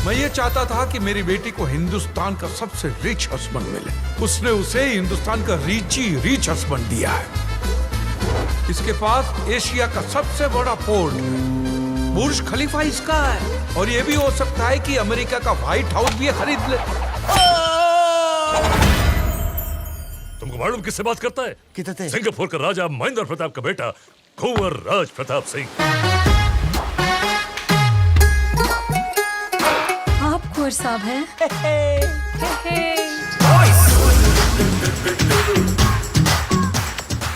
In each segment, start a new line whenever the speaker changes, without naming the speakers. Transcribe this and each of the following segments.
मैं ये चाहता था कि मेरी बेटी को हिंदुस्तान का सबसे रिच हस्बैंड मिले। उसने उसे हिंदुस्तान का रिच हस्बैंड दिया है। इसके पास एशिया का सबसे बड़ा पोर्ट है, बुर्ज खलीफा इसका है, और ये भी हो सकता है कि अमेरिका का व्हाइट हाउस भी खरीद ले।
तुमको मालूम किससे बात करता है?
कितने?
सिंगापुर का राजा महेंद्र प्रताप का बेटा कुंवर राज प्रताप सिंह।
आप कुंवर साहब हैं?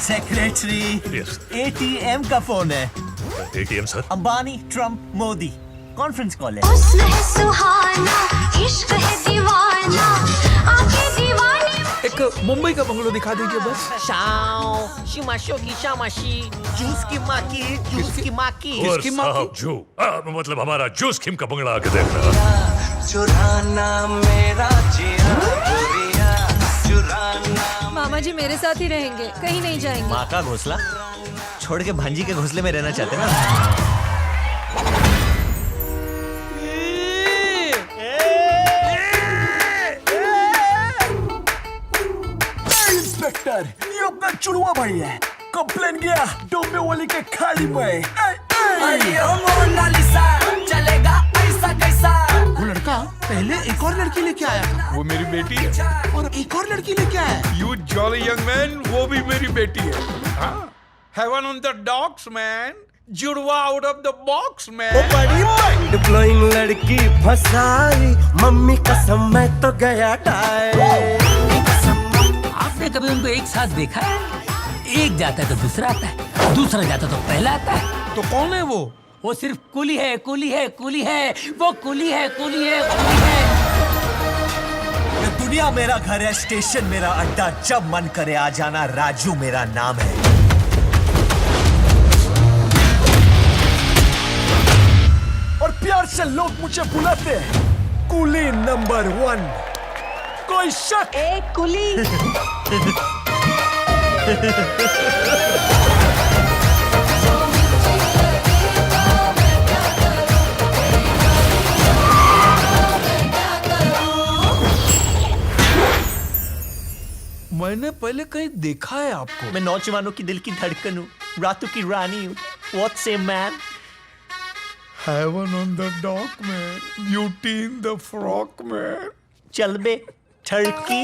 Secretary,
Yes.
एटीएम का फोन है।
ATM sir.
Ambani, Trump, Modi, conference call है।
हुस्न है सुहाना, इश्क है दीवाना, आंखें दीवानी।
एक मुंबई का बंगलो दिखा दीजिए बस।
शाओ शिमाशो की शामाशी जूस की माँ की जूस की माँ की
कुंवर
किसकी माँ
साहब जू मतलब हमारा जूस किम का बंगला आके देखना।
चुराना मेरा जिया गोरिया, चुराना।
मामा जी मेरे साथ ही रहेंगे, कहीं नहीं जाएंगे।
माँ का घोंसला छोड़ के भांजी के घोंसले में रहना चाहते ना? इंस्पेक्टर, ये अपना चुड़वा भाई है। कंप्लेन गया डोंबिवली के खाड़ी में।
चलेगा ऐसा कैसा?
वो लड़का पहले एक और लड़की लेके आया था,
वो मेरी बेटी है।
और एक और लड़की लेके आया।
यू जॉली यंग मैन, वो भी मेरी बेटी है। Heaven on the docks man, जुड़वा out of the box man.
बड़ी माइंड ब्लोइंग लड़की फसाई, मम्मी कसम मैं तो गया टाई।
आपने कभी उनको एक साथ देखा है? एक जाता है तो दूसरा आता है, दूसरा जाता तो पहला आता है।
तो कौन है वो?
वो सिर्फ कुली है, कुली है, कुली है, वो कुली है, कुली है, कुली है।
ये दुनिया मेरा घर है, स्टेशन मेरा अड्डा, जब मन करे आ जाना, राजू मेरा नाम है। और प्यार से लोग मुझे बुलाते हैं कुली नंबर 1। कोई शक?
एक कुली।
मैंने पहले कहीं देखा है आपको।
मैं नौजवानों की दिल की धड़कन हूँ, रातों की रानी हूँ। What's a man?
Heaven on the dock man, beauty in the frock man.
चल बे ठड़की।